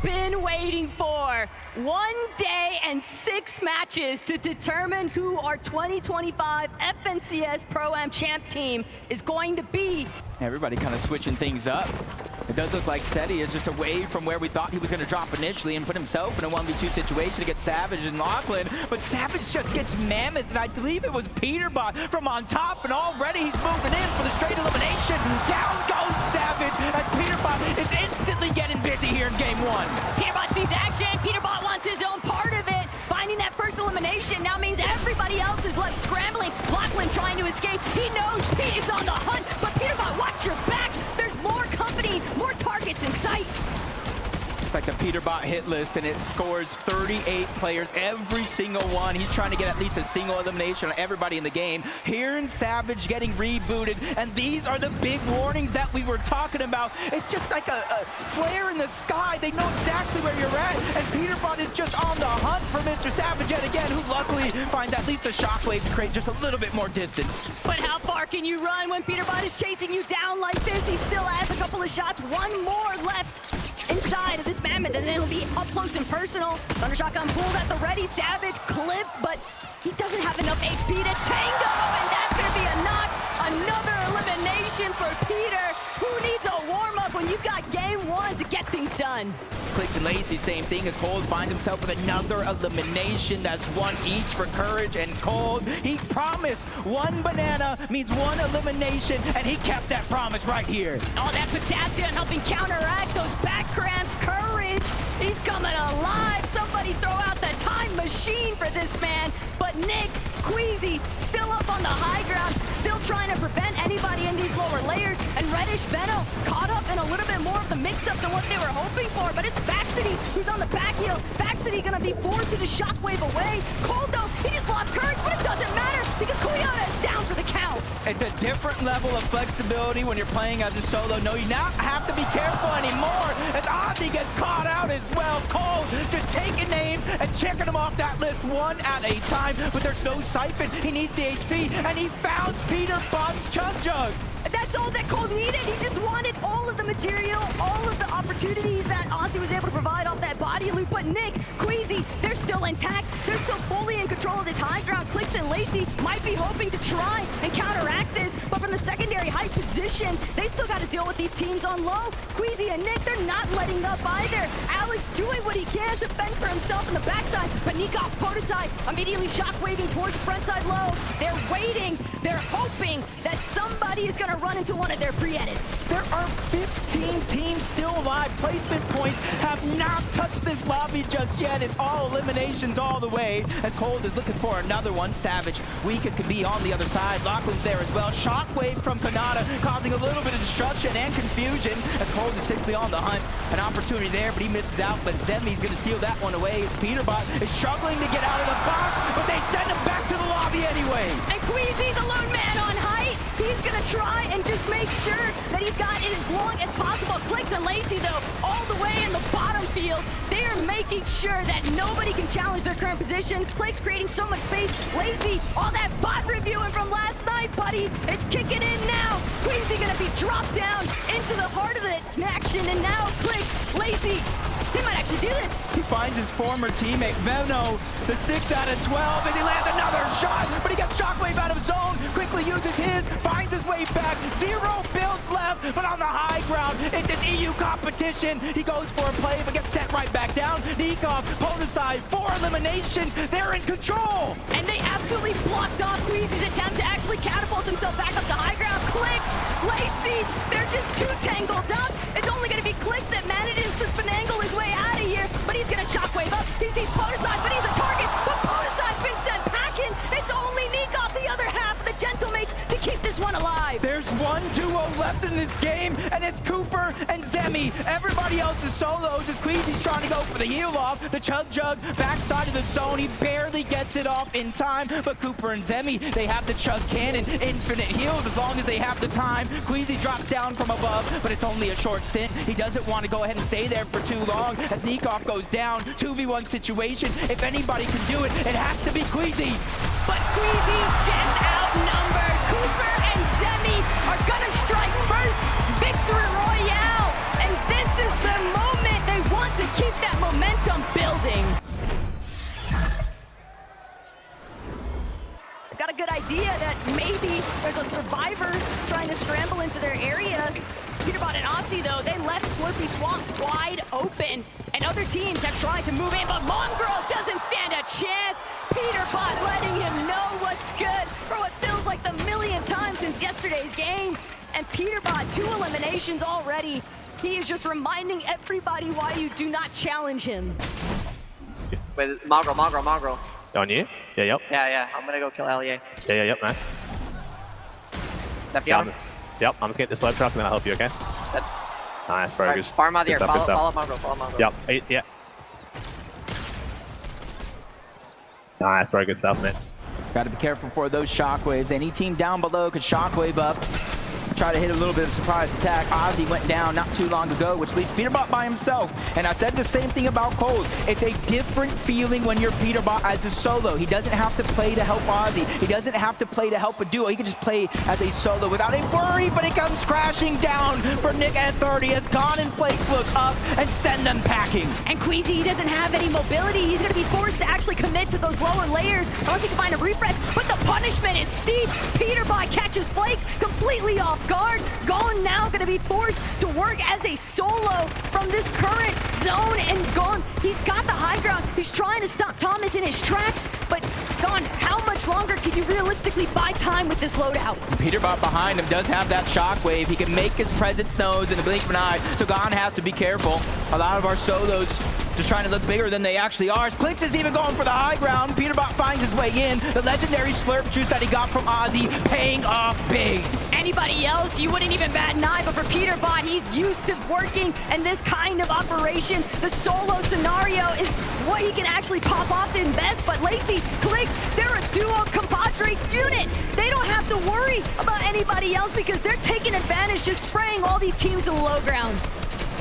been waiting for. 1 day and 6 matches to determine who our 2025 FNCS Pro-Am champ team is going to be. Everybody kind of switching things up. It does look like Seti is just away from where we thought he was going to drop initially and put himself in a 1v2 situation against Savage and Lachlan. But Savage just gets Mammoth, and I believe it was Peterbot from on top, and already he's moving in for the straight elimination. Down goes Savage as Peterbot is instantly getting busy here in game 1. Peterbot sees action. Peterbot wants his own part of it. Finding that first elimination now means everybody else is left scrambling. Lachlan trying to escape. He knows he is on the hunt, but Peterbot, watch your back. There's more company, more targets in sight. It's like the Peterbot hit list, and it scores 38 players, every single one. He's trying to get at least a single elimination on everybody in the game. Here in Savage getting rebooted, and these are the big warnings that we were talking about. It's just like a flare in the sky. They know exactly where you're at, and Peterbot is just on the hunt for Mr. Savage yet again, who luckily finds at least a shockwave to create just a little bit more distance. But how far can you run when Peterbot is chasing you down like this? He still has a couple of shots, one more left inside of this Mammoth, and then it'll be up close and personal. Thunder Shotgun pulled at the ready. Savage clip, but he doesn't have enough HP to tango, and that's going to be a knock. Another elimination for Peter. Who needs a warm-up when you've got game 1 to get things done? Clix and Lacey, same thing as Cold finds himself with another elimination. That's 1 each for Courage and Cold. He promised 1 banana means 1 elimination, and he kept that promise right here. All that potassium helping counteract those back cramps. Courage, he's coming alive. Somebody throw out the time machine for this man. But Nick, Queasy, still up on the high ground, still trying to prevent anybody in these lower layers. And Reddish Venom caught up in a little bit more of the mix-up than what they were hoping for. But it's Vaxity who's on the back heel. Vaxity gonna be forced to just shockwave away. Cold though, he just lost Courage, but it doesn't matter because Kuyana is down for the count. It's a different level of flexibility when you're playing as a solo. No, you not have to be careful anymore as Ozzy gets caught out as well. Cold just taking names and checking them off that list 1 at a time, but there's no siphon. He needs the HP, and he found Peterbot's Chug Jug. That's all that Cold needed. He just wanted all of the material, all of the opportunities that Ozzy was able to provide off that body loop. But Nick, Queasy, they're still intact. They're still fully in control of this high ground. Clix and Lacey might be hoping to try and counteract this, but from the secondary high position, they still got to deal with these teams on low. Queasy and Nick, they're not letting up either. Alex doing what he can to fend for himself in the backside, but Nikov, Podeside, immediately shockwaving towards the front side low. They're waiting. They're hoping that somebody is going to run into one of their pre-edits. There are 15 teams still alive. Placement points have not touched this lobby just yet. It's all eliminations all the way as Cold is looking for another one. Savage, weak as can be on the other side. Lachlan's there as well. Shockwave from Kanata causing a little bit of destruction and confusion as Cold is simply on the hunt. An opportunity there, but he misses out. But Zemi's going to steal that one away as Peterbot is struggling to get out of the box, but they send him back to the lobby anyway. And Queasy, the lone man on height, he's going to try and just make sure that he's got it as long as possible. Clix and Lacey, though, all the way in the bottom field, they are making sure that nobody can challenge their current position. Clix creating so much space. Lacey, all that bot reviewing from last night, buddy. It's kicking in now. Queasy going to be dropped down into the heart of the action, and now Clix, Lacey, they might actually do this. He finds his former teammate, Veno, the 6 out of 12, as he lands another shot, but he gets Shockwave out of zone, quickly uses his, finds his way back, 0 builds left, but on the high ground, it's his EU competition. He goes for a play, but gets set right back down. Nikov, Podeside, 4 eliminations, they're in control. And they absolutely blocked off Queasy's attempt to actually catapult himself back up the high ground. Clix, Lacey, they're just too tangled up. It's only going to be Clix that manages to finagle his way out of here, but he's going to shockwave up. He sees Podeside, but he's a target, but Podeside's been sent packing. It's only Nikov, the other half of the Gentlemates, to keep this one alive. There's 1 duo left in this game, and it's Cooper and Zemi. Everybody else is solos as Queasy's trying to go for the heal off. The Chug Jug backside of the zone. He barely gets it off in time, but Cooper and Zemi, they have the Chug Cannon. Infinite heals as long as they have the time. Queasy drops down from above, but it's only a short stint. He doesn't want to go ahead and stay there for too long as Nikov goes down. 2v1 situation. If anybody can do it, it has to be Queasy. But Queasy's just outnumbered. Cooper and Zemi are gonna strike first. Victory Royale. And this is the moment they want to keep that momentum building. I've got a good idea that maybe there's a survivor trying to scramble into their area. Peterbot and Aussie, though, they left Slurpy Swamp wide open, and other teams have tried to move in, but Mongrel doesn't stand a chance. Peterbot letting him know what's good for what feels like the millionth time since yesterday's games. And Peterbot, 2 eliminations already. He is just reminding everybody why you do not challenge him. Wait, Mongrel. On you? Yeah, yep. Yeah, I'm gonna go kill LEA. Yeah, yep, nice. That Yeah, beyond? yep, I'm just getting the sled truck and then I'll help you, okay? Nice, very Right, good. farm out of Good here, stuff, good stuff. follow Mongrel. Yep, yeah. Nice, very good stuff, man. Got to be careful for those shockwaves. Any team down below could shockwave up. Try to hit a little bit of surprise attack. Ozzy went down not too long ago, which leaves Peterbot by himself. And I said the same thing about Cold. It's a different feeling when you're Peterbot as a solo. He doesn't have to play to help Ozzy. He doesn't have to play to help a duo. He can just play as a solo without a worry, but it comes crashing down for Nick at 30 as Gone and Flakes look up and send them packing. And Queasy, he doesn't have any mobility. He's going to be forced to actually commit to those lower layers unless he can find a refresh. But the punishment is steep. Peterbot catches Flake completely off guard. Gone now going to be forced to work as a solo from this current zone. And Gone, he's got the high ground. He's trying to stop Thomas in his tracks. But Gone, how much longer can you realistically buy time with this loadout? Peterbot behind him does have that shockwave. He can make his presence known in the blink of an eye. So Gone has to be careful. A lot of our solos just trying to look bigger than they actually are. Clix is even going for the high ground. Peterbot finds his way in. The legendary slurp juice that he got from Ozzy paying off big. Anybody else, you wouldn't even bat an eye, but for Peterbot, he's used to working in this kind of operation. The solo scenario is what he can actually pop off in best, but Lacey, Clix, they're a duo compadre unit. They don't have to worry about anybody else because they're taking advantage, just spraying all these teams to the low ground.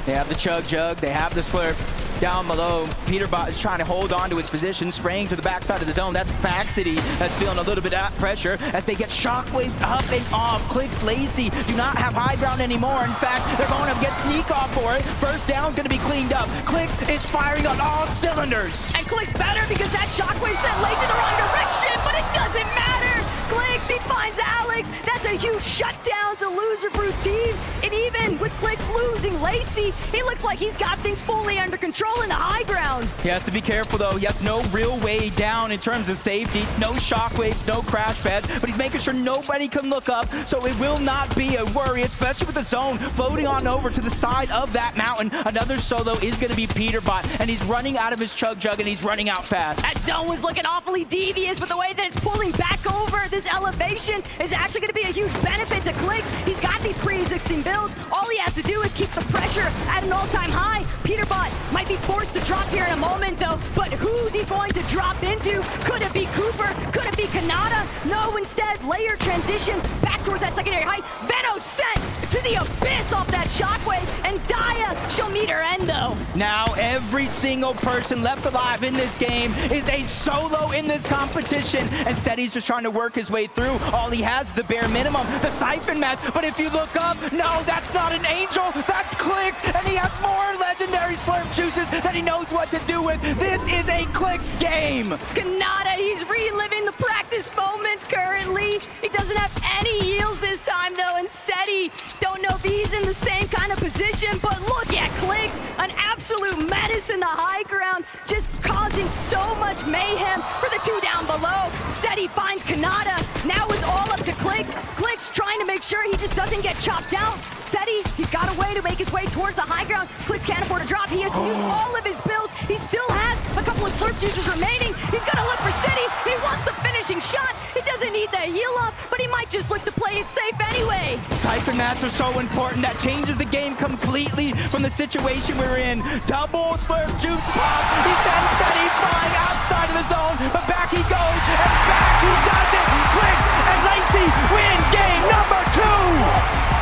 They have the chug jug, they have the slurp. Down below, Peterbot is trying to hold on to his position, spraying to the backside of the zone. That's Faxity that's feeling a little bit of pressure as they get shockwaved up and off. Clix, Lacey do not have high ground anymore. In fact, they're going to get sneak off for it. First down going to be cleaned up. Clix is firing on all cylinders. And Clix better because that shockwave sent Lacey the wrong direction, but it doesn't matter. Clix, he finds Alex. That's a huge shutdown to Loser Fruit's team. And even with Clix losing Lacey, he looks like he's got things fully under control in the high ground. He has to be careful though. He has no real way down in terms of safety. No shockwaves, no crash pads, but he's making sure nobody can look up, so it will not be a worry, especially with the zone floating on over to the side of that mountain. Another solo is going to be Peterbot, and he's running out of his chug jug, and he's running out fast. That zone was looking awfully devious, but the way that it's pulling back over this elevation is actually going to be a huge benefit to Clix. He's got these pre-existing builds. All he has to do is keep the pressure at an all-time high. Peterbot might be forced to drop here in a moment, though, but who's he going to drop into? Could it be Cooper? Could it be Kanata? No, instead, layer transition back towards that secondary height. Venom sent to the abyss off that shockwave, and Daya, she'll meet her end, though. Now, every single person left alive in this game is a solo in this competition, and Seti's just trying to work his way through. All he has is the bare minimum, the siphon match, but if you look up, no, that's not an angel, that's Clix, and he has more legendary slurp juices that he knows what to do with. This is a Clix game. Kanata, he's reliving the practice moments currently. He doesn't have any heals this time, though, and Seti, don't know if he's in the same kind of position, but look at Clix, an absolute menace in the high ground, just causing so much mayhem for the two down below. Seti finds Kanata. Now it's all up to Clix. Clix trying to make sure he just doesn't get chopped out. Seti, he's got a way to make his way towards the high ground. Clix can't afford a drop. He has to use all of his builds. He still has a couple of slurp juices remaining. He's gonna look for Seti. He wants the finishing shot. He doesn't need the heal up, but he might just look to play it safe anyway. Siphon mats are so important. That changes the game completely from the situation we're in. Double slurp juice pop. He sends Seti flying outside of the zone, but back he goes, and back he does it. Clix and Lacey win game number 2.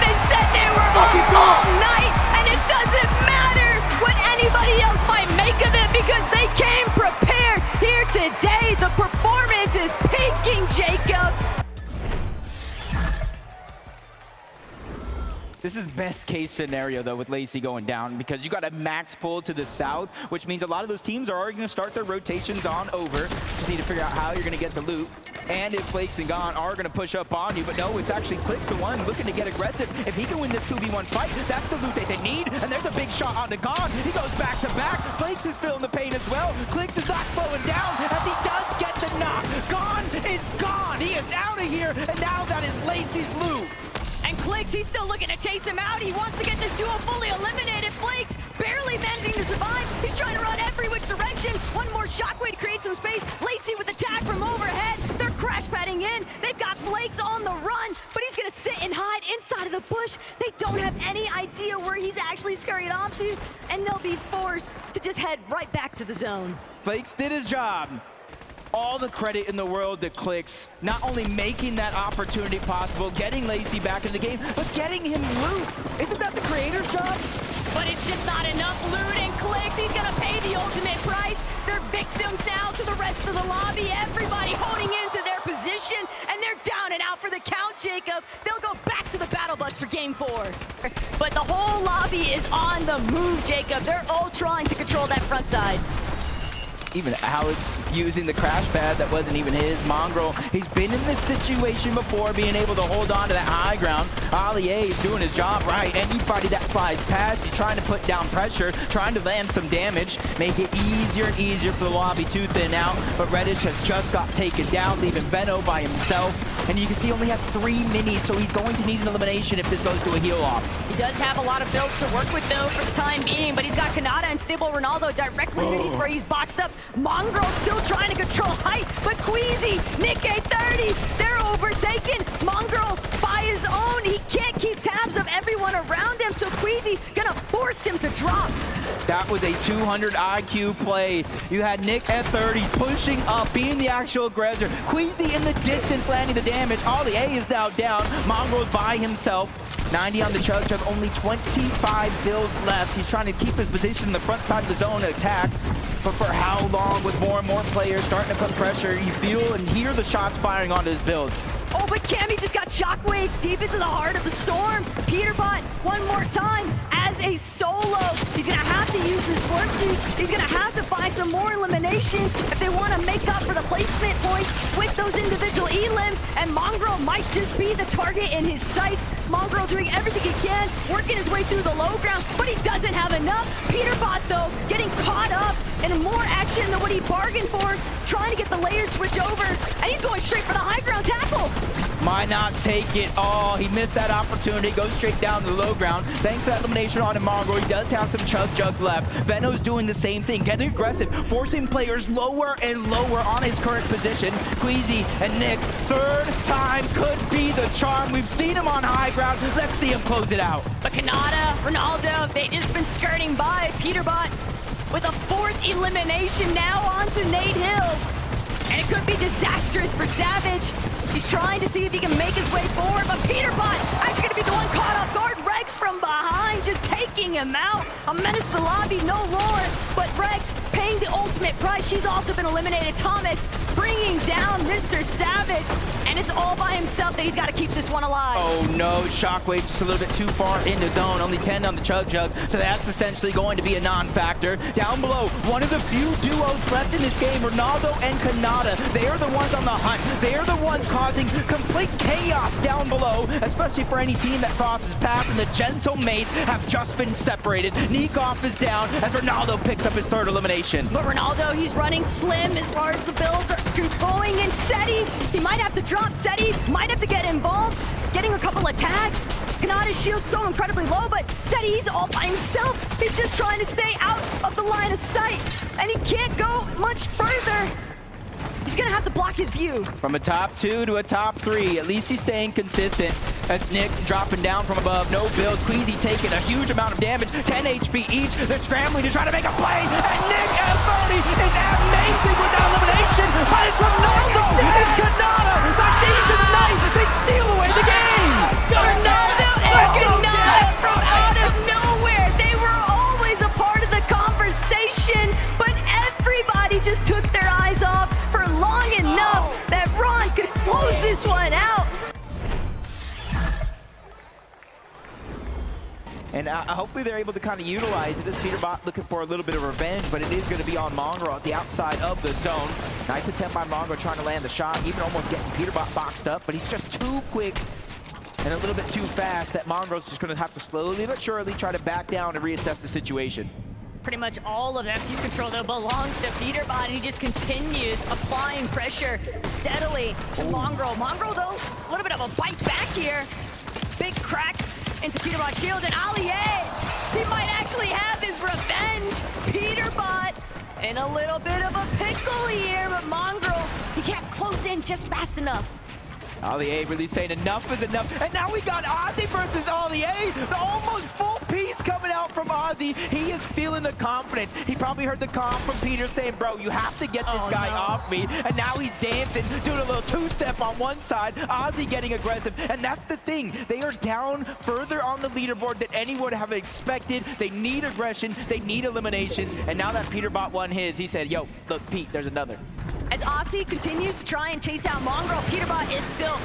They said they were all night, and it doesn't matter what anybody else might make of it because they came prepared here today. The performance is peaking, Jacob. This is best case scenario though with Lacey going down because you got a max pull to the south, which means a lot of those teams are already going to start their rotations on over. Just need to figure out how you're going to get the loot. And if Flakes and Gon are going to push up on you, but no, it's actually Clix the one looking to get aggressive. If he can win this 2v1 fight, that's the loot that they need. And there's a big shot on the Gon. He goes back to back. Flakes is feeling the pain as well. Clix is not slowing down as he does get the knock. Gon is gone. He is out of here. And now that is Lacey's loot. And Clix, he's still looking to chase him out. He wants to get this duo fully eliminated. Flakes barely managing to survive. He's trying to run every which direction. One more shockwave to create some space. Lacey with the tag from overhead. They're crash padding in. They've got Flakes on the run, but he's gonna sit and hide inside of the bush. They don't have any idea where he's actually scurried off to, and they'll be forced to just head right back to the zone. Flakes did his job. All the credit in the world to Clix, not only making that opportunity possible, getting Lacey back in the game, but getting him loot. Isn't that the creator's job? But it's just not enough loot, and Clix, he's gonna pay the ultimate price. They're victims now to the rest of the lobby. Everybody holding into their position, and they're down and out for the count, Jacob. They'll go back to the battle bus for game 4. But the whole lobby is on the move, Jacob. They're all trying to control that front side. Even Alex using the crash pad that wasn't even his. Mongrel, he's been in this situation before, being able to hold on to that high ground. Allier is doing his job right. Anybody that flies past, he's trying to put down pressure, trying to land some damage, make it easier and easier for the lobby to thin out. But Reddish has just got taken down, leaving Veno by himself. And you can see he only has 3 minis, so he's going to need an elimination if this goes to a heal off. He does have a lot of builds to work with, though, for the time being, but he's got Kanata and Stable Ronaldo directly underneath where he's boxed up. Mongrel still trying to control height, but Queasy, Nick A30, they're overtaken. Mongrel by his own, he can't keep tabs of everyone around him, so Queasy gonna force him to drop. That was a 200 IQ play. You had Nick at 30 pushing up, being the actual aggressor. Queasy in the distance landing the damage. Ollie A is now down. Mongrel's by himself. 90 on the Chug Chug, only 25 builds left. He's trying to keep his position in the front side of the zone and attack. But for how long, with more and more players starting to put pressure, you feel and hear the shots firing onto his builds. Oh, but Cammy just got shockwave deep into the heart of the storm. Peterbot, one more time, as a solo. He's gonna have to use the slurp juice. He's gonna have to find some more eliminations if they want to make up for the placement points with those individual elims. And Mongrel might just be the target in his sights. Mongrel doing everything he can, working his way through the low ground, but he doesn't have enough. Peterbot, though, getting caught up in more action than what he bargained for, trying to get the layer switch over, and he's going straight for the high ground tackle. Might not take it all. He missed that opportunity, goes straight down to the low ground. Thanks to that elimination on him, Mongrel, he does have some Chug Jug left. Veno's doing the same thing, getting aggressive, forcing players lower and lower on his current position. Queasy and Nick, third time could be the charm. We've seen him on high ground. Let's see him close it out. But Kanata, Ronaldo, they just been skirting by. Peterbot with a 4th elimination now onto Nate Hill. And it could be disastrous for Savage. He's trying to see if he can make his way forward, but Peterbot actually gonna be the one caught off guard. Rex from behind, just taking him out. A menace to the lobby, no lore, but Rex paying the ultimate price. She's also been eliminated. Thomas bringing down Mr. Savage, and it's all by himself that he's got to keep this one alive. Oh no, Shockwave just a little bit too far into zone, only 10 on the Chug Jug, so that's essentially going to be a non-factor. Down below, one of the few duos left in this game, Ronaldo and Kanata. They are the ones on the hunt. They are the ones causing complete chaos down below, especially for any team that crosses path, and the Gentle Mates have just been separated. Nikoff is down as Ronaldo picks up his 3rd elimination. But Ronaldo, he's running slim as far as the builds are going, and Seti, he might have to drop. Seti might have to get involved, getting a couple of tags. Kanata's shield's so incredibly low, but Seti, he's all by himself. He's just trying to stay out of the line of sight, and he can't go much further. He's gonna have to block his view. From a top 2 to a top 3, at least he's staying consistent. As Nick dropping down from above, no build. Queasy taking a huge amount of damage, 10 HP each. They're scrambling to try to make a play, and Nick F30 is amazing with that elimination, but it's Ronaldo! It's Kanata! The Thieves of the Night! They steal away the game! Ronaldo and Kanata from out of nowhere! They were always a part of the conversation, but everybody just took their eyes off for long enough that Ron could close this one out. And hopefully they're able to kind of utilize it as Peterbot looking for a little bit of revenge, but it is going to be on Mongrel at the outside of the zone. Nice attempt by Mongrel trying to land the shot, even almost getting Peterbot boxed up, but he's just too quick and a little bit too fast that Mongrel's just going to have to slowly but surely try to back down and reassess the situation. Pretty much all of FP's control, though, belongs to Peterbot, and he just continues applying pressure steadily to Mongrel. Mongrel, though, a little bit of a bite back here. Big crack into Peterbot's shield, and Allier, he might actually have his revenge. Peterbot in a little bit of a pickle here, but Mongrel, he can't close in just fast enough. Allier really saying enough is enough. And now we got Ozzy versus Allier. The almost full piece coming out from Ozzy. He is feeling the confidence. He probably heard the calm from Peter saying, bro, you have to get this guy off me. And now he's dancing, doing a little two-step on one side. Ozzy getting aggressive. And that's the thing. They are down further on the leaderboard than anyone would have expected. They need aggression. They need eliminations. And now that Peterbot won his, he said, yo, look, Pete, there's another. As Aussie continues to try and chase out Mongrel, Peterbot is still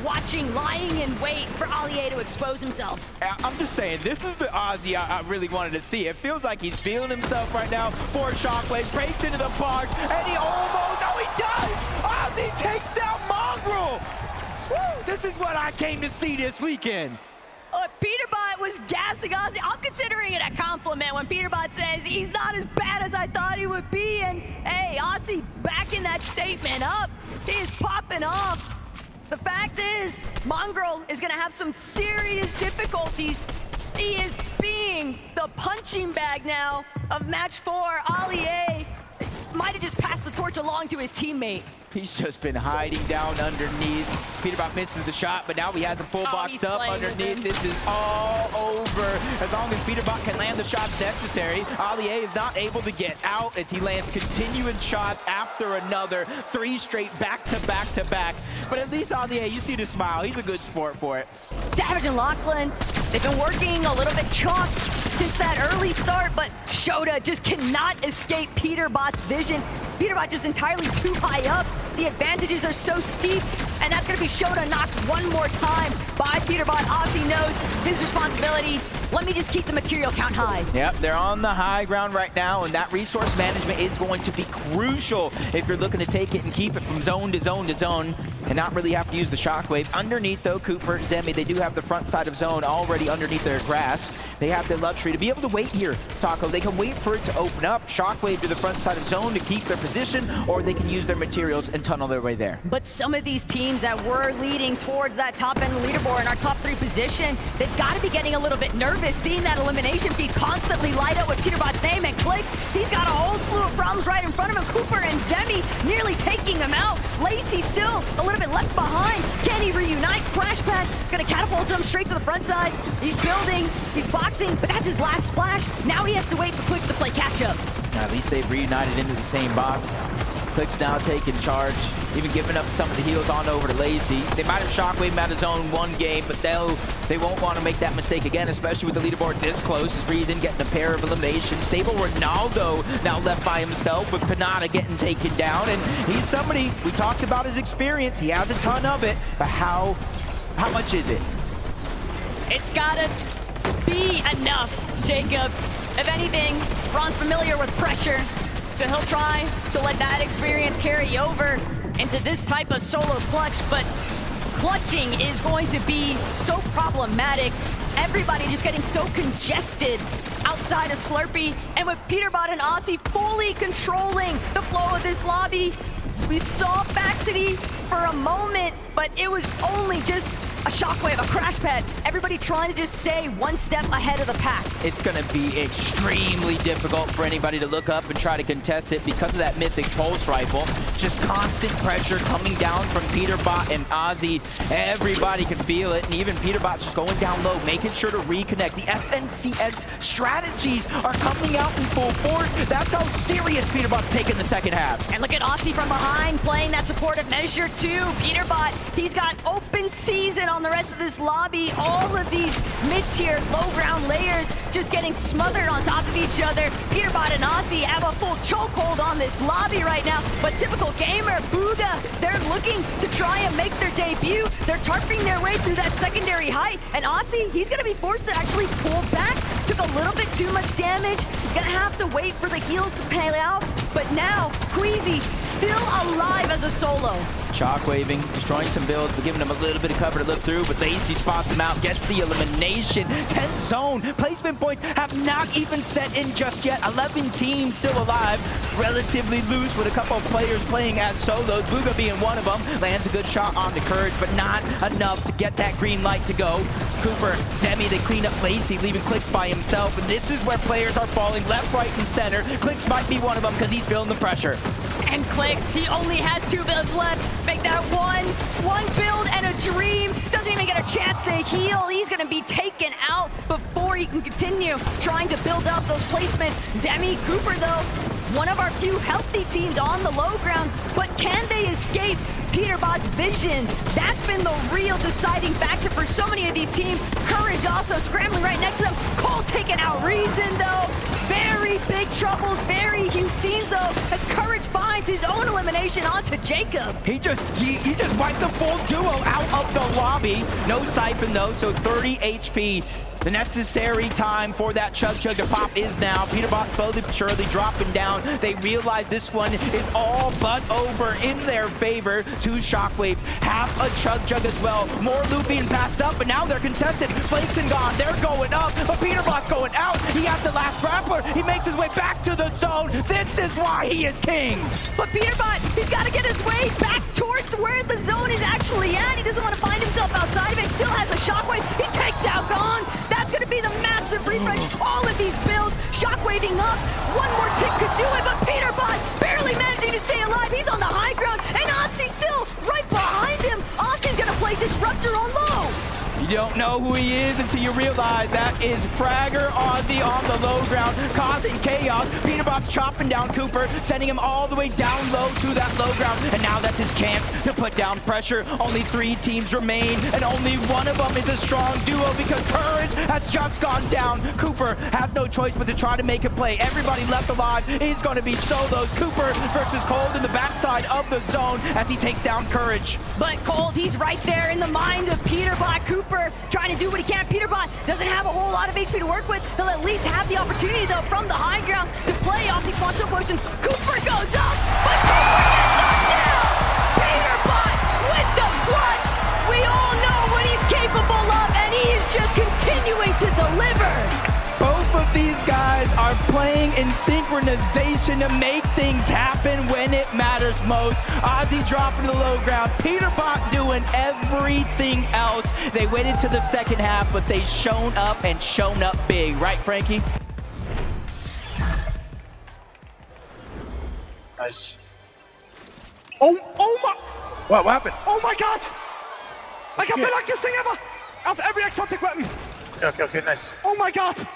watching, lying in wait for Allier to expose himself. I'm just saying, this is the Ozzy I really wanted to see. It feels like he's feeling himself right now. For Shockwave, breaks into the box, and he almost, oh, he does! Ozzy takes down Mongrel! Woo! This is what I came to see this weekend. Peterbot was gassing Ozzy. I'm considering it a compliment when Peterbot says he's not as bad as I thought he would be. And hey, Ozzy backing that statement up. He is popping off. The fact is, Mongrel is going to have some serious difficulties. He is being the punching bag now of match 4. Allier might have just passed the torch along to his teammate. He's just been hiding down underneath. Peterbot misses the shot, but now he has him full boxed up underneath. This is all over. As long as Peterbot can land the shots necessary, Allier is not able to get out as he lands continuing shots after another. 3 straight back to back to back. But at least Allier, you see the smile. He's a good sport for it. Savage and Lachlan, they've been working a little bit chalked since that early start, but Shota just cannot escape Peterbot's vision. Peterbot just entirely too high up. The advantages are so steep, and that's going to be Shota knocked one more time by Peterbot. Ozzy knows his responsibility. Let me just keep the material count high. Yep, they're on the high ground right now, and that resource management is going to be crucial if you're looking to take it and keep it from zone to zone to zone and not really have to use the shockwave. Underneath, though, Cooper, Zemi, they do have the front side of zone already underneath their grasp. They have the luxury to be able to wait here, Taco. They can wait for it to open up, shockwave to the front side of zone to keep their position, or they can use their materials and tunnel their way there. But some of these teams that were leading towards that top end leaderboard in our top 3 position, they've got to be getting a little bit nervous seeing that elimination feed constantly light up with Peterbot's name and Clix. He's got a whole slew of problems right in front of him. Cooper and Zemi nearly taking him out. Lacey still a little bit left behind. Can he reunite? Crash pad gonna catapult him straight to the front side. He's building, he's boxing, but that's his last splash. Now he has to wait for Clix to play catch up. At least they've reunited into the same box. Clix now taking charge, even giving up some of the heals on over to Lazy. They might have shockwave him out of zone one game, but they won't want to make that mistake again, especially with the leaderboard this close. As Reason getting a pair of eliminations. Stable Ronaldo now left by himself with Panada getting taken down, and he's somebody, we talked about his experience. He has a ton of it, but how much is it? It's gotta be enough, Jacob. If anything, Ron's familiar with pressure, so he'll try to let that experience carry over into this type of solo clutch, but clutching is going to be so problematic. Everybody just getting so congested outside of Slurpee, and with Peterbot and Aussie fully controlling the flow of this lobby, we saw Baxity for a moment, but it was only just a shockwave, a crash pad. Everybody trying to just stay one step ahead of the pack. It's going to be extremely difficult for anybody to look up and try to contest it because of that mythic pulse rifle. Just constant pressure coming down from Peterbot and Ozzy. Everybody can feel it, and even Peterbot's just going down low, making sure to reconnect. The FNCS strategies are coming out in full force. That's how serious Peterbot's taking the second half. And look at Aussie from behind, playing that supportive measure too. Peterbot, he's got open open season on the rest of this lobby. All of these mid-tier, low-ground layers just getting smothered on top of each other. Peterbot and Aussie have a full chokehold on this lobby right now, but typical gamer, Booga, they're looking to try and make their debut. They're tarping their way through that secondary height, and Aussie, he's gonna be forced to actually pull back. Took a little bit too much damage. He's gonna have to wait for the heals to pay out, but now, Queasy still alive as a solo. Shockwaving, destroying some builds, but giving him a little bit of cover to look through, but Lacey spots him out, gets the elimination. 10th zone, placement points have not even set in just yet. 11 teams still alive, relatively loose with a couple of players playing as solos, Booga being one of them. Lands a good shot onto Courage, but not enough to get that green light to go. Cooper, Zemi, they clean up Lacey, leaving Clix by himself, and this is where players are falling left, right, and center. Clix might be one of them because he's feeling the pressure. And Clix, he only has 2 builds left. Make that one build and a dream. Doesn't even get a chance to heal. He's gonna be taken out before he can continue trying to build up those placements. Zemi, Cooper though, one of our few healthy teams on the low ground, but can they escape Peterbot's vision? That's been the real deciding factor for so many of these teams. Courage also scrambling right next to them. Cole taking out Reason though. Very big troubles, very huge scenes though, as Courage finds his own elimination onto Jacob. He just wiped the full duo out of the lobby. No siphon though, so 30 HP. The necessary time for that Chug to pop is now. Peterbot slowly but surely dropping down. They realize this one is all but over in their favor. 2 Shockwaves, half a Chug as well. More loot being passed up, but now they're contested. Flakes and gone, they're going up, but Peterbot's going out. He has the last grappler. He makes his way back to the zone. This is why he is king. But Peterbot, he's got to get his way back towards where the zone is actually at. He doesn't want to find himself outside of it. Still has a Shockwave. He takes out Gone. That's going to be the massive refresh. All of these builds, Shockwaving up. One more tick could do it, but Peterbot barely managing to stay alive. He's on the high ground, and Aussie still right behind him. Aussie's going to play Disruptor on low. You don't know who he is until you realize that is Fragger Aussie on the low ground, causing chaos. Peterbot's chopping down Cooper, sending him all the way down low to that low ground, and now that's his chance to put down pressure. Only 3 teams remain, and only one of them is a strong duo because Courage has just gone down. Cooper has no choice but to try to make a play. Everybody left alive is going to be solos. Cooper versus Cold in the backside of the zone as he takes down Courage. But Cold, he's right there in the mind of Peterbot. Cooper trying to do what he can. Peterbot doesn't have a whole lot of HP to work with. He'll at least have the opportunity, though, from the high ground to play off these small shield potions. Cooper goes up, but Cooper gets knocked down! Peterbot with the clutch! We all know what he's capable of, and he is just continuing to deliver! Both of these guys are playing in synchronization to make things happen when it matters most. Aussie dropping to the low ground, Peterbot doing everything else. They waited to the second half, but they shown up and shown up big. Right, Frankie? Nice. Oh my! What happened? Oh my god! I got the luckiest thing ever! Out of every exotic weapon! Okay, nice. Oh my god!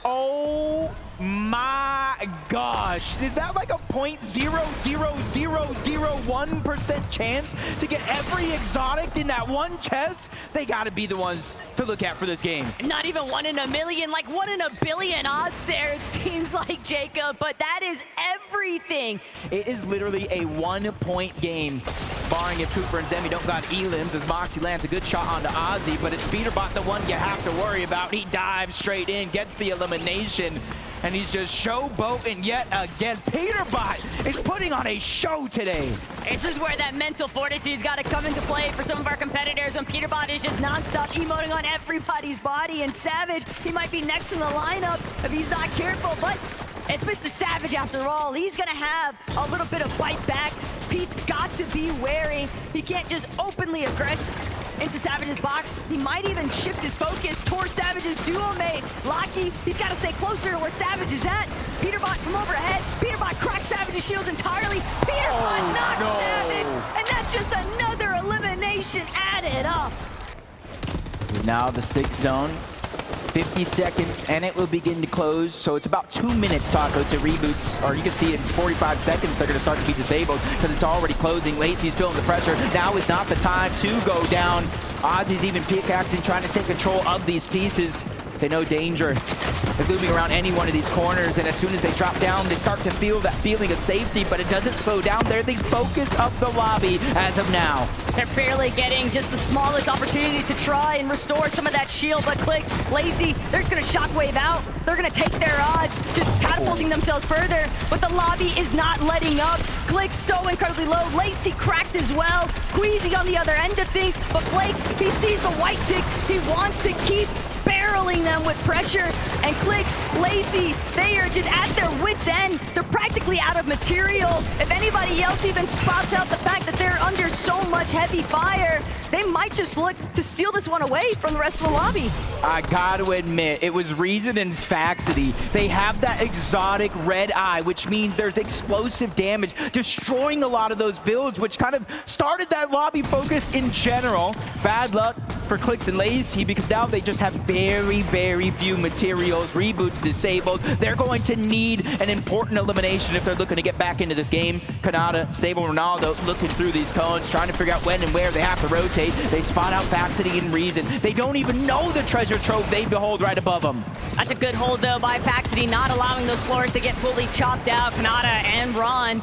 Oh my gosh. Is that like a 0.00001% chance to get every exotic in that one chest? They gotta be the ones to look at for this game. Not even 1 in a million, like 1 in a billion odds there, it seems like, Jacob, but that is everything. It is literally a 1-point game, barring if Cooper and Zemi don't got elims, as Moxie lands a good shot onto Aussie, but it's Peterbot the one you have to worry about. He dives straight in, gets the elimination, and he's just showboating yet again. Peterbot is putting on a show today. This is where that mental fortitude's got to come into play for some of our competitors when Peterbot is just non-stop emoting on everybody's body, and Savage, he might be next in the lineup if he's not careful, but it's Mr. Savage after all. He's gonna have a little bit of bite back. Pete's got to be wary. He can't just openly aggress into Savage's box. He might even shift his focus towards Savage's duo mate. Locky, he's got to stay closer to where Savage is at. Peterbot from overhead. Peterbot cracks Savage's shields entirely. Peterbot knocks Savage, and that's just another elimination added up. Now the 6th zone. 50 seconds, and it will begin to close. So it's about 2 minutes, Taco, to reboots. Or you can see in 45 seconds, they're going to start to be disabled because it's already closing. Lacey's feeling the pressure. Now is not the time to go down. Ozzy's even pickaxing, trying to take control of these pieces. They know danger is looming around any one of these corners, and as soon as they drop down, they start to feel that feeling of safety, but it doesn't slow down. They're the focus of the lobby as of now. They're barely getting just the smallest opportunities to try and restore some of that shield, but Clix, Lacy, they're just gonna shockwave out. They're gonna take their odds, just catapulting themselves further, but the lobby is not letting up. Clix so incredibly low, Lacy cracked as well. Queasy on the other end of things, but Flakes, he sees the white ticks, he wants to keep barreling them with pressure, and Clix, Lacy, they are just at their wits' end. They're practically out of material. If anybody else even spots out the fact that they're under so much heavy fire, they might just look to steal this one away from the rest of the lobby. I gotta admit, it was Reason and Faxity. They have that exotic red eye, which means there's explosive damage, destroying a lot of those builds, which kind of started that lobby focus in general. Bad luck for Clix and Lacy, because now they just have very, very few materials. Reboots disabled. They're going to need an important elimination if they're looking to get back into this game. Kanata, Stable Ronaldo looking through these cones, trying to figure out when and where they have to rotate. They spot out Faxity and Reason. They don't even know the treasure trove they behold right above them. That's a good hold, though, by Faxity, not allowing those floors to get fully chopped out. Kanata and Ron,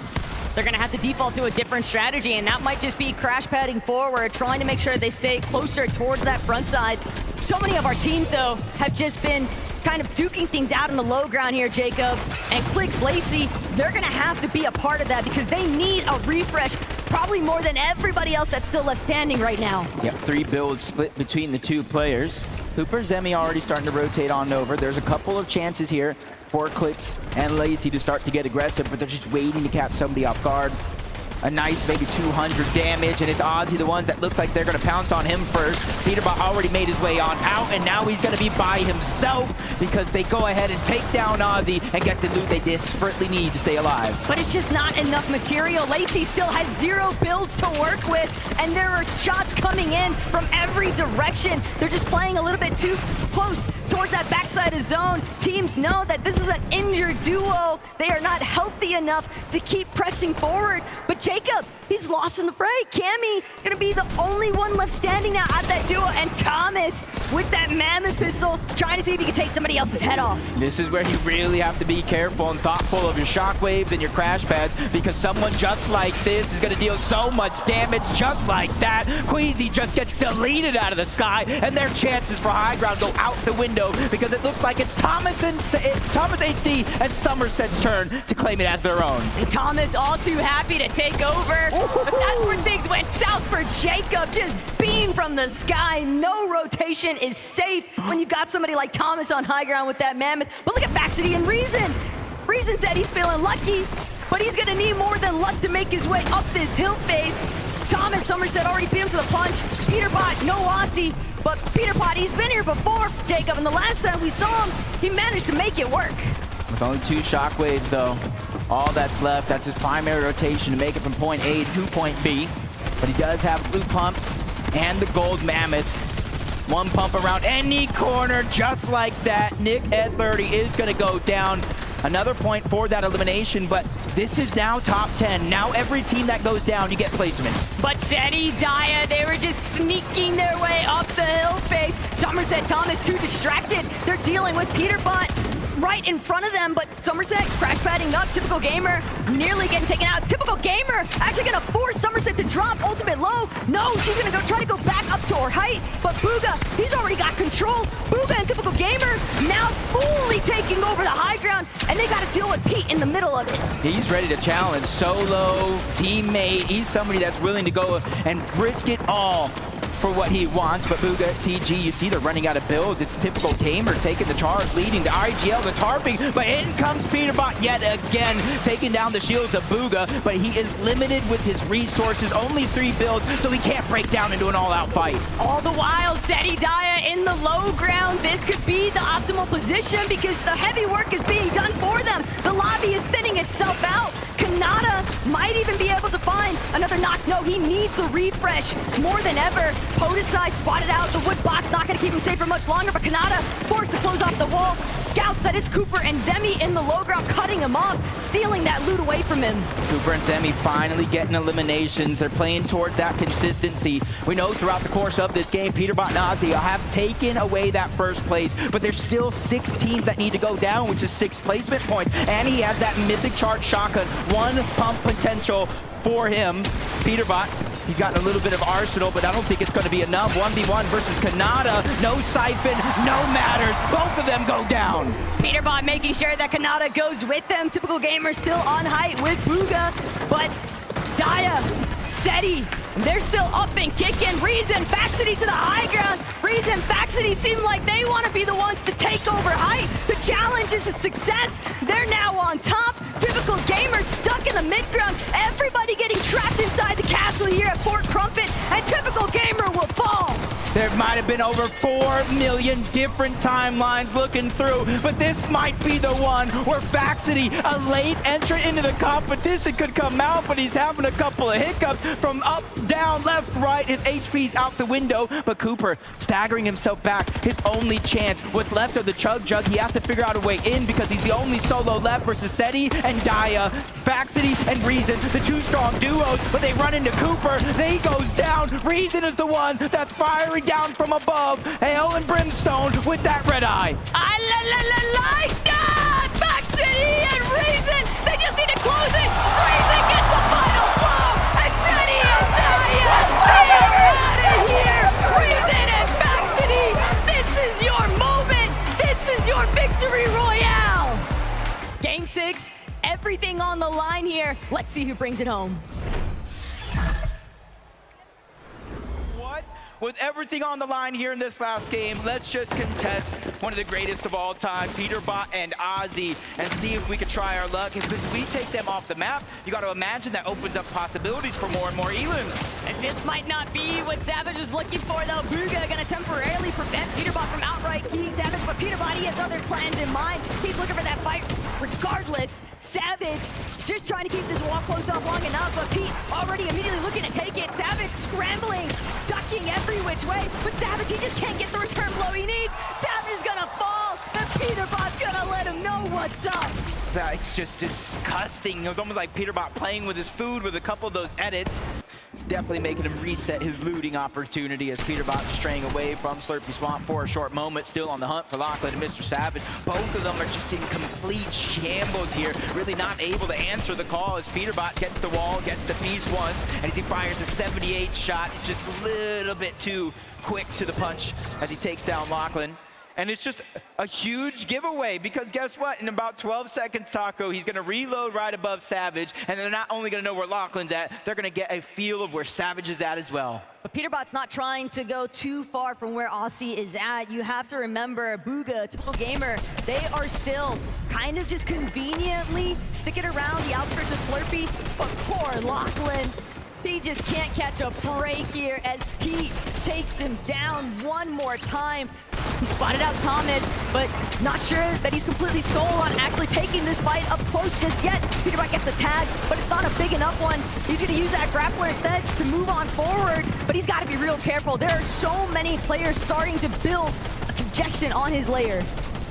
they're going to have to default to a different strategy, and that might just be crash padding forward, trying to make sure they stay closer towards that front side. So many of our teams, though, have just been kind of duking things out in the low ground here, Jacob. And Clix, Lacy, they're going to have to be a part of that because they need a refresh, probably more than everybody else that's still left standing right now. Yep, 3 builds split between the 2 players. Hooper, Zemi already starting to rotate on over. There's a couple of chances here for Clix and Lacy to start to get aggressive, but they're just waiting to catch somebody off guard. A nice maybe 200 damage, and it's Ozzy, the ones that looks like they're going to pounce on him first. Peterbot already made his way on out, and now he's going to be by himself because they go ahead and take down Ozzy and get the loot they desperately need to stay alive. But it's just not enough material. Lacy still has 0 builds to work with, and there are shots coming in from every direction. They're just playing a little bit too close towards that backside of zone. Teams know that this is an injured duo. They are not healthy enough to keep pressing forward, but Jacob, he's lost in the fray. Cammy gonna be the only one left standing now at that duo, and Thomas with that mammoth pistol trying to see if he can take somebody else's head off. This is where you really have to be careful and thoughtful of your shockwaves and your crash pads, because someone just like this is gonna deal so much damage just like that. Queasy just gets deleted out of the sky, and their chances for high ground go out the window because it looks like it's Thomas HD and Somerset's turn to claim it as their own. And Thomas all too happy to take over, but that's where things went south for Jacob. Just beam from the sky. No rotation is safe when you've got somebody like Thomas on high ground with that mammoth. But look at Faxity and Reason. Reason said he's feeling lucky, but he's gonna need more than luck to make his way up this hill face. Thomas, Somerset already beamed to the punch. Peterbot, no Aussie, but Peterbot, he's been here before, Jacob, and the last time we saw him, he managed to make it work. With only 2 shockwaves, though, all that's left, that's his primary rotation to make it from point A to point B. But he does have blue pump and the gold mammoth. 1 pump around any corner, just like that. Nick at 30 is going to go down. Another point for that elimination, but this is now top 10. Now every team that goes down, you get placements. But Seti, Daya, they were just sneaking their way up the hill face. Somerset, Thomas, too distracted. They're dealing with Peterbot right in front of them, but Somerset crash padding up. Typical Gamer nearly getting taken out. Typical Gamer actually gonna force Somerset to drop ultimate low. No, she's gonna try to go back up to her height, but Booga, he's already got control. Booga and Typical Gamer now fully taking over the high ground, and they gotta deal with Pete in the middle of it. He's ready to challenge. Solo, teammate, he's somebody that's willing to go and risk it all for what he wants. But Booga, TG, you see they're running out of builds. It's Typical Gamer taking the charge, leading the IGL, the tarping, but in comes Peterbot yet again, taking down the shields of Booga, but he is limited with his resources, only 3 builds, so he can't break down into an all-out fight. All the while, Seti Daya in the low ground. This could be the optimal position because the heavy work is being done for them. The lobby is thinning itself out. Kanata might even be able to find find another knock. No, he needs the refresh more than ever. Podesai spotted out. The wood box not going to keep him safe for much longer, but Kanata forced to close off the wall. Scouts that it's Cooper and Zemi in the low ground, cutting him off, stealing that loot away from him. Cooper and Zemi finally getting eliminations. They're playing towards that consistency. We know throughout the course of this game, Peterbot and Ozzy have taken away that first place, but there's still 6 teams that need to go down, which is 6 placement points. And he has that mythic charge shotgun, 1 pump potential for him. Peterbot, he's got a little bit of arsenal, but I don't think it's going to be enough. 1v1 versus Kanata. No siphon, no matters. Both of them go down. Peterbot making sure that Kanata goes with them. Typical Gamer still on height with Booga, but Daya, Seti, they're still up and kicking. Reason, Faxity to the high ground. Reason, Faxity seem like they want to be the ones to take over height. The challenge is a success. They're now on top. Typical Gamers stuck in the mid-ground. Everybody getting trapped inside the castle here at Fort Crumpet, and Typical Gamer will fall. There might have been over 4 million different timelines looking through, but this might be the one where Faxity, a late entrant into the competition, could come out, but he's having a couple of hiccups from up, down, left, right. His HP's out the window, but Cooper staggering himself back. His only chance was left of the Chug Jug. He has to figure out a way in because he's the only solo left versus Seti and Daya. Faxity and Reason, the 2 strong duos, but they run into Cooper. He goes down. Reason is the one that's firing down from above. Hail and Brimstone with that red eye. I like that! Faxity and Reason, they just need to close it. Reason gets the final blow, and Seti and Daya, they are out of here. Reason and Faxity, this is your moment. This is your victory royale. Game 6, everything on the line here. Let's see who brings it home. With everything on the line here in this last game, let's just contest one of the greatest of all time, Peterbot and Ozzy, and see if we can try our luck. If we take them off the map, you got to imagine that opens up possibilities for more and more elims. And this might not be what Savage was looking for, though. Booga gonna temporarily prevent Peterbot from outright keying Savage, but Peterbot, he has other plans in mind. He's looking for that fight regardless. Savage just trying to keep this wall closed off long enough, but Pete already immediately looking to take it. Savage scrambling, ducking every which way, but Savage, he just can't get the return blow he needs. Savage is gonna fall, and Peterbot's gonna let him know what's up. That's just disgusting. It was almost like Peterbot playing with his food with a couple of those edits. Definitely making him reset his looting opportunity as Peterbot straying away from Slurpy Swamp for a short moment, still on the hunt for Lachlan and Mr. Savage. Both of them are just in complete shambles here, really not able to answer the call as Peterbot gets the wall, gets the piece once, and as he fires a 78 shot, it's just a little bit too quick to the punch as he takes down Lachlan. And it's just a huge giveaway because guess what? In about 12 seconds, Taco, he's going to reload right above Savage, and they're not only going to know where Lachlan's at, they're going to get a feel of where Savage is at as well. But Peterbot's not trying to go too far from where Aussie is at. You have to remember, Booga, Typical Gamer, they are still kind of just conveniently sticking around the outskirts of Slurpy, but poor Lachlan, he just can't catch a break here as Pete takes him down one more time. He spotted out Thomas, but not sure that he's completely sold on actually taking this fight up close just yet. Peterbot gets a tag, but it's not a big enough one. He's going to use that grappler instead to move on forward, but he's got to be real careful. There are so many players starting to build a congestion on his layer.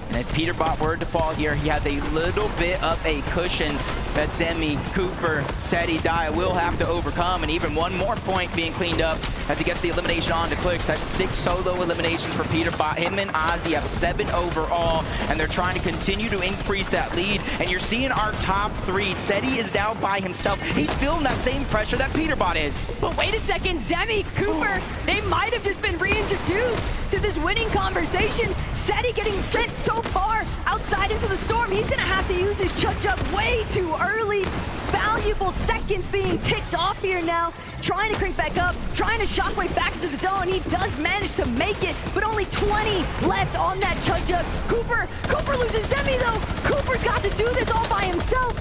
And if Peterbot were to fall here, he has a little bit of a cushion that Zemi, Cooper, Seti, Daya will have to overcome. And even one more point being cleaned up as he gets the elimination on to Clix. That's 6 solo eliminations for Peterbot. Him and Ozzy have 7 overall, and they're trying to continue to increase that lead. And you're seeing our top 3. Seti is now by himself. He's feeling that same pressure that Peterbot is. But wait a second, Zemi, Cooper, they might have just been reintroduced to this winning conversation. Seti getting sent so far outside into the storm, he's gonna have to use his Chug Jug way too early. Valuable seconds being ticked off here now. Trying to crank back up, trying to shockwave back into the zone. He does manage to make it, but only 20 left on that Chug Jug. Cooper loses Zemi though. Cooper's got to do this all by himself.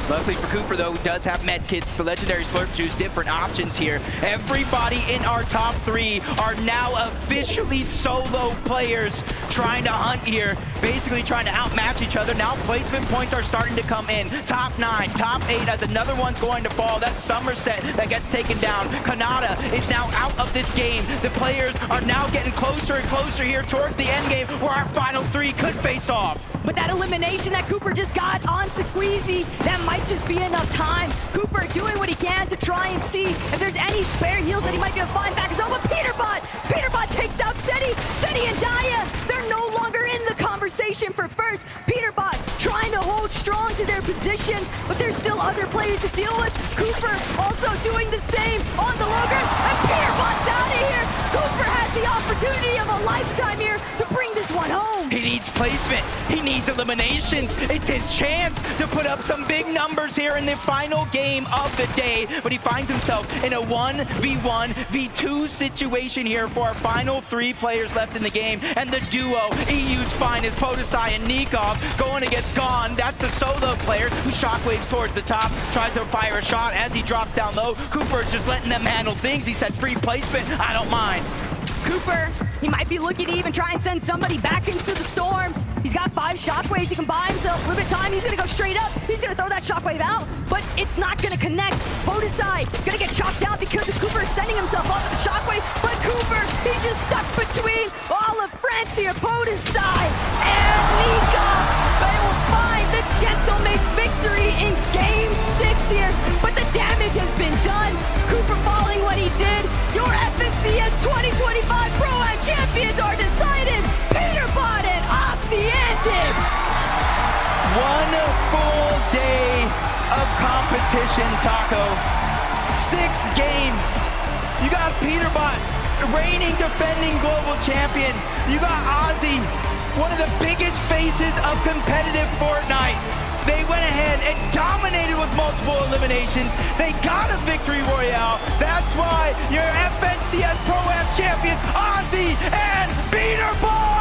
Luckily for Cooper, though, he does have med kits, the legendary slurp juice, different options here. Everybody in our top 3 are now officially solo players trying to hunt here, basically trying to outmatch each other. Now placement points are starting to come in. Top 9, top 8 as another one's going to fall. That's Somerset that gets taken down. Kanata is now out of this game. The players are now getting closer and closer here towards the end game where our final 3 could face off. But that elimination that Cooper just got onto Queasy, that might just be enough time. Cooper doing what he can to try and see if there's any spare heals that he might be able to find back his own. But Peterbot takes out Seti and Daya. They're no longer in the conversation for first. Peterbot trying to hold strong to their position, but there's still other players to deal with. Cooper also doing the same on the low ground, and Peterbot's out of here. Cooper has the opportunity of a lifetime here to bring this one home. He needs placement. He needs eliminations. It's his chance to put up some big numbers here in the final game of the day, but he finds himself in a 1v1, v2 situation here for our final 3 players left in the game, and the duo, EU's finest, Podesai and Nikov, going against Gone. That's the solo player who shockwaves towards the top, tries to fire a shot as he drops down low. Cooper's just letting them handle things. He said free placement, I don't mind. Cooper, he might be looking to even try and send somebody back into the storm. He's got 5 shockwaves. He can buy himself a little bit of time. He's going to go straight up. He's going to throw that shockwave out, but it's not going to connect. Podesai going to get chopped out because Cooper is sending himself off with the shockwave, but Cooper, he's just stuck between all of France here. Podesai and Nika, they will find the Gentleman's victory in Game 6 here, but the damage has been done. Cooper falling what he did. Your FNCS 2025 Pro-Am champions are decided. Peterbot and Oceantics. One full day of competition, Taco. 6 games. You got Peterbot, reigning defending global champion. You got Ozzy, one of the biggest faces of competitive Fortnite. They went ahead and dominated with multiple eliminations. They got a victory royale. That's why your FNCS Pro-Am champions, Ozzy and Peterbot!